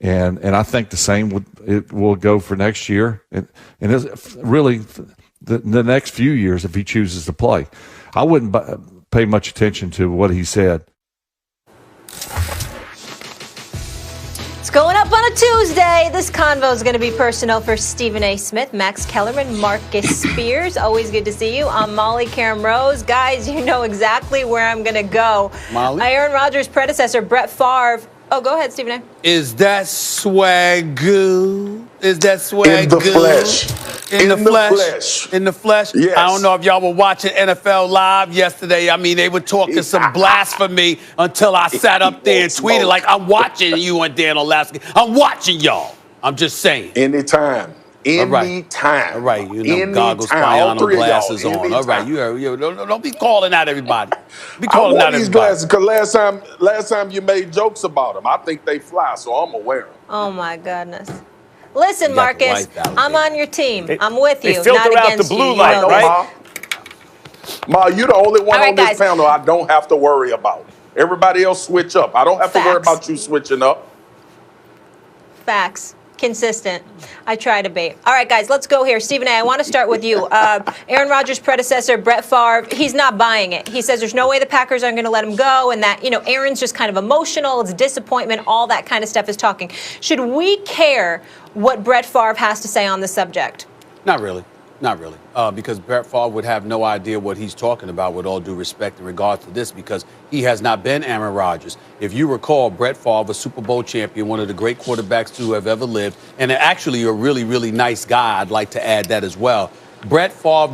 And I think the same it will go for next year, and it's really the next few years if he chooses to play. I wouldn't pay much attention to what he said. It's going up on a Tuesday. This convo is going to be personal for Stephen A. Smith, Max Kellerman, Marcus Spears. Always good to see you. I'm Molly Karam Rose. Guys, you know exactly where I'm going to go. Molly? Aaron Rodgers' predecessor, Brett Favre. Oh, go ahead, Stephen A. Is that swagoo? Is that swagoo? In the flesh. In the flesh. In the flesh? Yes. I don't know if y'all were watching NFL Live yesterday. I mean, they were talking some blasphemy until I sat up there and tweeted like, I'm watching you and Dan Olaski. I'm watching y'all. I'm just saying. Anytime. Anytime. All right. You know, goggles, Payano glasses on. Anytime. All right. You don't be calling out everybody. Be I calling wore out these everybody. glasses because last time you made jokes about them. I think they fly, so I'm gonna wear them. Oh, my goodness. Listen, Marcus, I'm on your team. I'm with you. They filter not out against the blue you. light, You know right? Ma, you're the only one All on right, this guys. panel I don't have to worry about. Everybody else switch up. I don't have to worry Facts. about you switching up. Facts. Consistent. I try to be. All right, guys, let's go here. Stephen A., I want to start with you. Aaron Rodgers' predecessor, Brett Favre, he's not buying it. He says there's no way the Packers are going to let him go and that, Aaron's just kind of emotional. It's disappointment. All that kind of stuff is talking. Should we care what Brett Favre has to say on the subject? Not really. Not really. Because Brett Favre would have no idea what he's talking about, with all due respect in regards to this, because he has not been Aaron Rodgers. If you recall, Brett Favre, a Super Bowl champion, one of the great quarterbacks to have ever lived, and actually a really, really nice guy. I'd like to add that as well. Brett Favre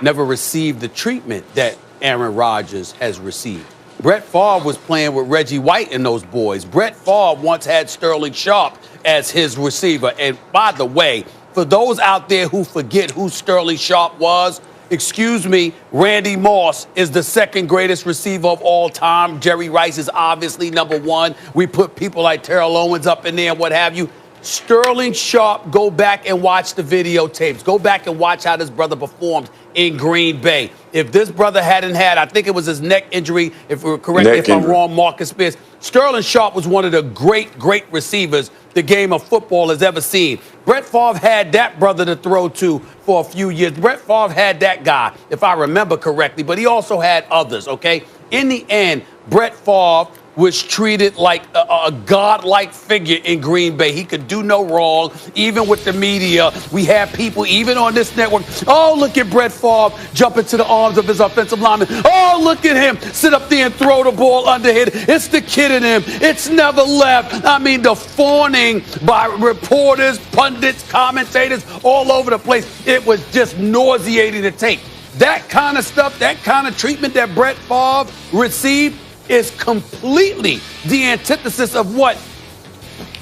never received the treatment that Aaron Rodgers has received. Brett Favre was playing with Reggie White and those boys. Brett Favre once had Sterling Sharp as his receiver. And by the way, for those out there who forget who Sterling Sharp was, excuse me, Randy Moss is the second greatest receiver of all time. Jerry Rice is obviously number one. We put people like Terrell Owens up in there and what have you. Sterling Sharp, go back and watch the videotapes. Go back and watch how this brother performed in Green Bay. If this brother hadn't had, I think it was his neck injury, correct me if I'm wrong, Marcus Spears. Sterling Sharp was one of the great receivers the game of football has ever seen. Brett Favre had that brother to throw to for a few years. Brett Favre had that guy, if I remember correctly, but he also had others, okay? In the end, Brett Favre was treated like a godlike figure in Green Bay. He could do no wrong, even with the media. We have people, even on this network, oh, look at Brett Favre jump into the arms of his offensive lineman. Oh, look at him sit up there and throw the ball underhand. It's the kid in him. It's never left. I mean, the fawning by reporters, pundits, commentators all over the place. It was just nauseating to take. That kind of stuff, that kind of treatment that Brett Favre received is completely the antithesis of what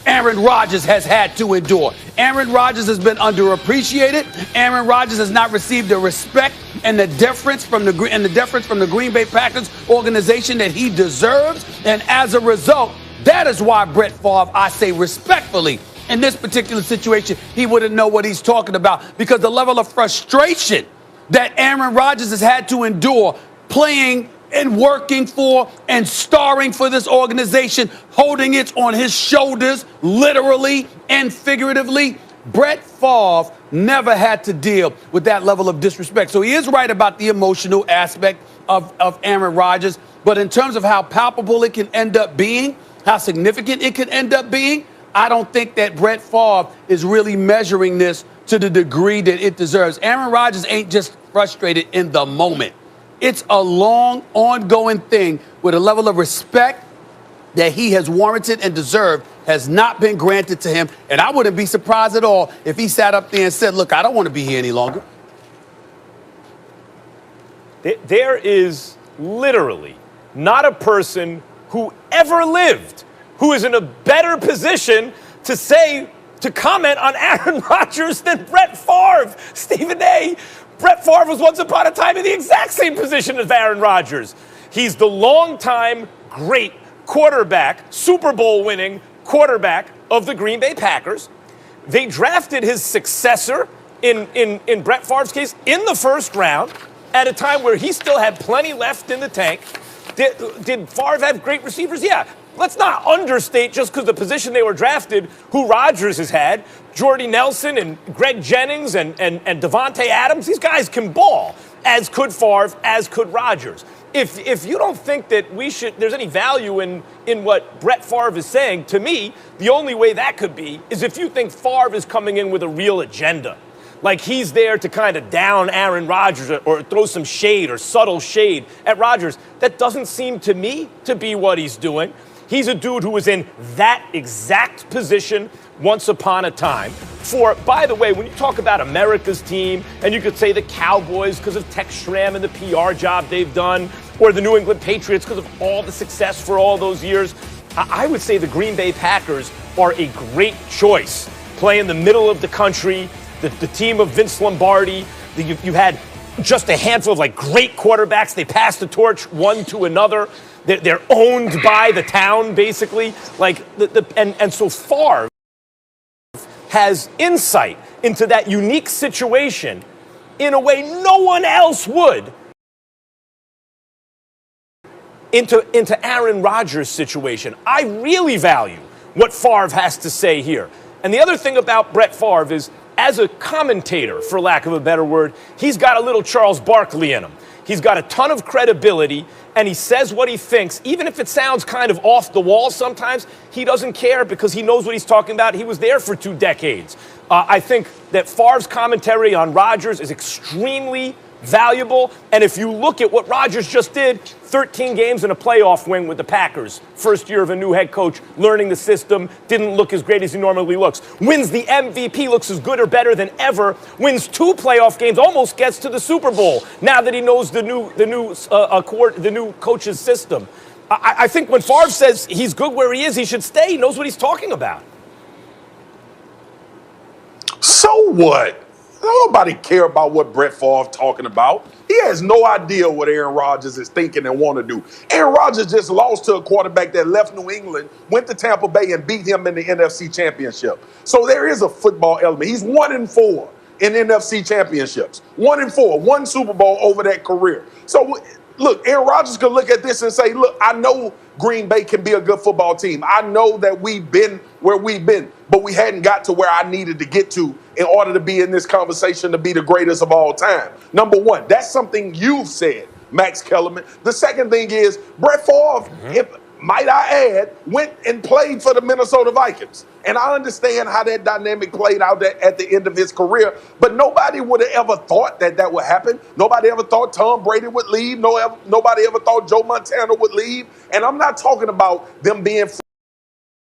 Aaron Rodgers has had to endure. Aaron Rodgers has been underappreciated. Aaron Rodgers has not received the respect and the deference from the Green Bay Packers organization that he deserves. And as a result, that is why Brett Favre, I say respectfully, in this particular situation, he wouldn't know what he's talking about, because the level of frustration that Aaron Rodgers has had to endure playing and working for and starring for this organization, holding it on his shoulders, literally and figuratively. Brett Favre never had to deal with that level of disrespect. So he is right about the emotional aspect of Aaron Rodgers. But in terms of how palpable it can end up being, how significant it can end up being, I don't think that Brett Favre is really measuring this to the degree that it deserves. Aaron Rodgers ain't just frustrated in the moment. It's a long, ongoing thing with a level of respect that he has warranted and deserved has not been granted to him. And I wouldn't be surprised at all if he sat up there and said, look, I don't want to be here any longer. There is literally not a person who ever lived who is in a better position to comment on Aaron Rodgers than Brett Favre. Stephen A., Brett Favre was once upon a time in the exact same position as Aaron Rodgers. He's the longtime great quarterback, Super Bowl winning quarterback of the Green Bay Packers. They drafted his successor in Brett Favre's case in the first round at a time where he still had plenty left in the tank. Did Favre have great receivers? Yeah. let's not understate just because the position they were drafted, who Rodgers has had. Jordy Nelson and Greg Jennings and Devontae Adams, these guys can ball, as could Favre, as could Rodgers. If you don't think that there's any value in what Brett Favre is saying, to me, the only way that could be is if you think Favre is coming in with a real agenda. Like he's there to kind of down Aaron Rodgers or throw some shade or subtle shade at Rodgers. That doesn't seem to me to be what he's doing. He's a dude who was in that exact position once upon a time. By the way, when you talk about America's team, and you could say the Cowboys because of Tex Schramm and the PR job they've done, or the New England Patriots because of all the success for all those years, I would say the Green Bay Packers are a great choice. Play in the middle of the country, the team of Vince Lombardi. You had just a handful of like great quarterbacks. They passed the torch one to another. They're owned by the town, basically. And so Favre has insight into that unique situation in a way no one else would into Aaron Rodgers' situation. I really value what Favre has to say here. And the other thing about Brett Favre is, as a commentator, for lack of a better word, he's got a little Charles Barkley in him. He's got a ton of credibility, and he says what he thinks. Even if it sounds kind of off the wall sometimes, he doesn't care because he knows what he's talking about. He was there for 2 decades. I think that Favre's commentary on Rodgers is extremely valuable. And if you look at what Rodgers just did, 13 games and a playoff win with the Packers. First year of a new head coach, learning the system, didn't look as great as he normally looks. Wins the MVP, looks as good or better than ever. Wins 2 playoff games, almost gets to the Super Bowl now that he knows the new coach's system. I think when Favre says he's good where he is, he should stay. He knows what he's talking about. So what? Nobody care about what Brett Favre talking about. He has no idea what Aaron Rodgers is thinking and want to do. Aaron Rodgers just lost to a quarterback that left New England, went to Tampa Bay, and beat him in the NFC Championship. So there is a football element. He's 1-4 in NFC Championships. 1-4, 1 Super Bowl over that career. So look, Aaron Rodgers could look at this and say, look, I know Green Bay can be a good football team. I know that we've been where we've been, but we hadn't got to where I needed to get to in order to be in this conversation to be the greatest of all time. Number one, that's something you've said, Max Kellerman. The second thing is Brett Favre, if might I add, went and played for the Minnesota Vikings. And I understand how that dynamic played out at the end of his career, but nobody would have ever thought that would happen. Nobody ever thought Tom Brady would leave. Nobody ever thought Joe Montana would leave. And I'm not talking about them being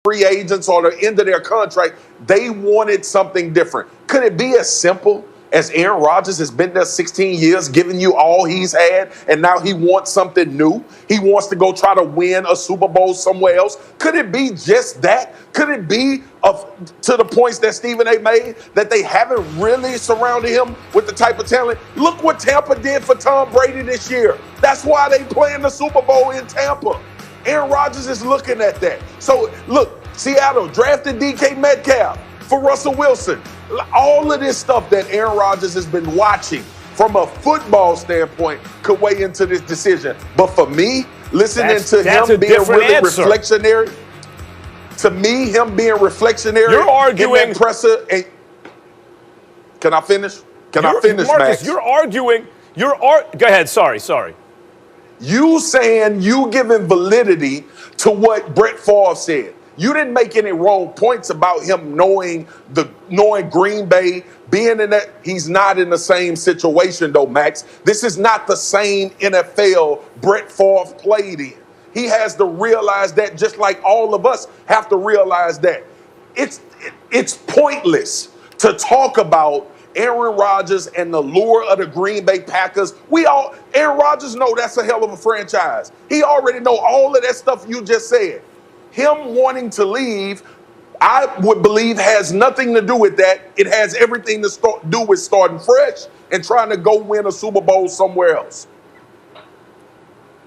free agents or the end of their contract. They wanted something different. Could it be as simple as Aaron Rodgers has been there 16 years, giving you all he's had, and now he wants something new? He wants to go try to win a Super Bowl somewhere else. Could it be just that? Could it be to the points that Stephen A. made, that they haven't really surrounded him with the type of talent? Look what Tampa did for Tom Brady this year. That's why they playing the Super Bowl in Tampa. Aaron Rodgers is looking at that. So, look, Seattle drafted DK Metcalf for Russell Wilson. All of this stuff that Aaron Rodgers has been watching from a football standpoint could weigh into this decision. But for me, listening to him being really reflectionary, to me, him being reflectionary, you're arguing. Can I finish? I finish, Marcus, Max? You're arguing. Go ahead. Sorry. You saying you giving validity to what Brett Favre said. You didn't make any wrong points about him knowing Green Bay, being in that. He's not in the same situation, though, Max. This is not the same NFL Brett Favre played in. He has to realize that, just like all of us have to realize that. It's pointless to talk about Aaron Rodgers and the lure of the Green Bay Packers. Aaron Rodgers know that's a hell of a franchise. He already know all of that stuff you just said. Him wanting to leave, I would believe, has nothing to do with that. It has everything to do with starting fresh and trying to go win a Super Bowl somewhere else.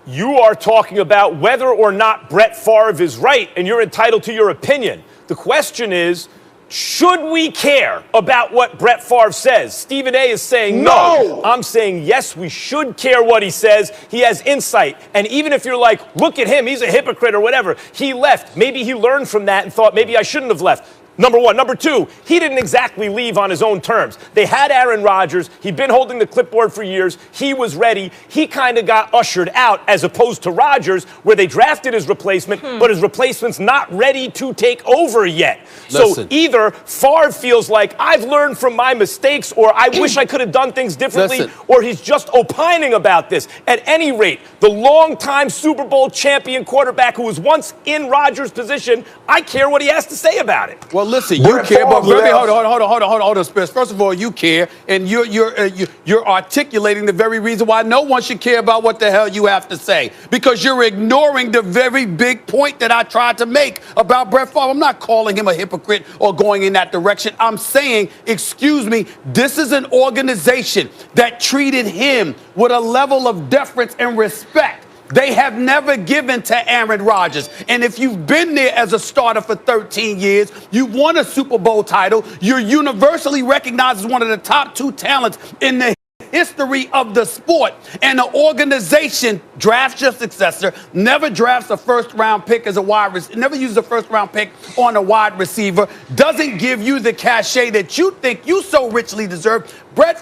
You are talking about whether or not Brett Favre is right, and you're entitled to your opinion. The question is, Should we care about what Brett Favre says? Stephen A is saying no. I'm saying yes, we should care what he says. He has insight. And even if you're like, look at him, he's a hypocrite or whatever, he left. Maybe he learned from that and thought maybe I shouldn't have left. Number one. Number two, he didn't exactly leave on his own terms. They had Aaron Rodgers. He'd been holding the clipboard for years. He was ready. He kind of got ushered out as opposed to Rodgers, where they drafted his replacement, but his replacement's not ready to take over yet. Listen. So either Favre feels like I've learned from my mistakes, or I wish I could have done things differently, Listen. or he's just opining about this. At any rate, the longtime Super Bowl champion quarterback who was once in Rodgers' position, I care what he has to say about it. Well, listen, you Brett care, but Favre left. hold on, Spence. First of all, you care, and you're articulating the very reason why no one should care about what the hell you have to say, because you're ignoring the very big point that I tried to make about Brett Favre. I'm not calling him a hypocrite or going in that direction. I'm saying, excuse me, this is an organization that treated him with a level of deference and respect they have never given to Aaron Rodgers. And if you've been there as a starter for 13 years, you've won a Super Bowl title, you're universally recognized as one of the top 2 talents in the history of the sport, and the organization drafts your successor, never drafts a first-round pick as a wide receiver, never uses a first-round pick on a wide receiver, doesn't give you the cachet that you think you so richly deserve. Brett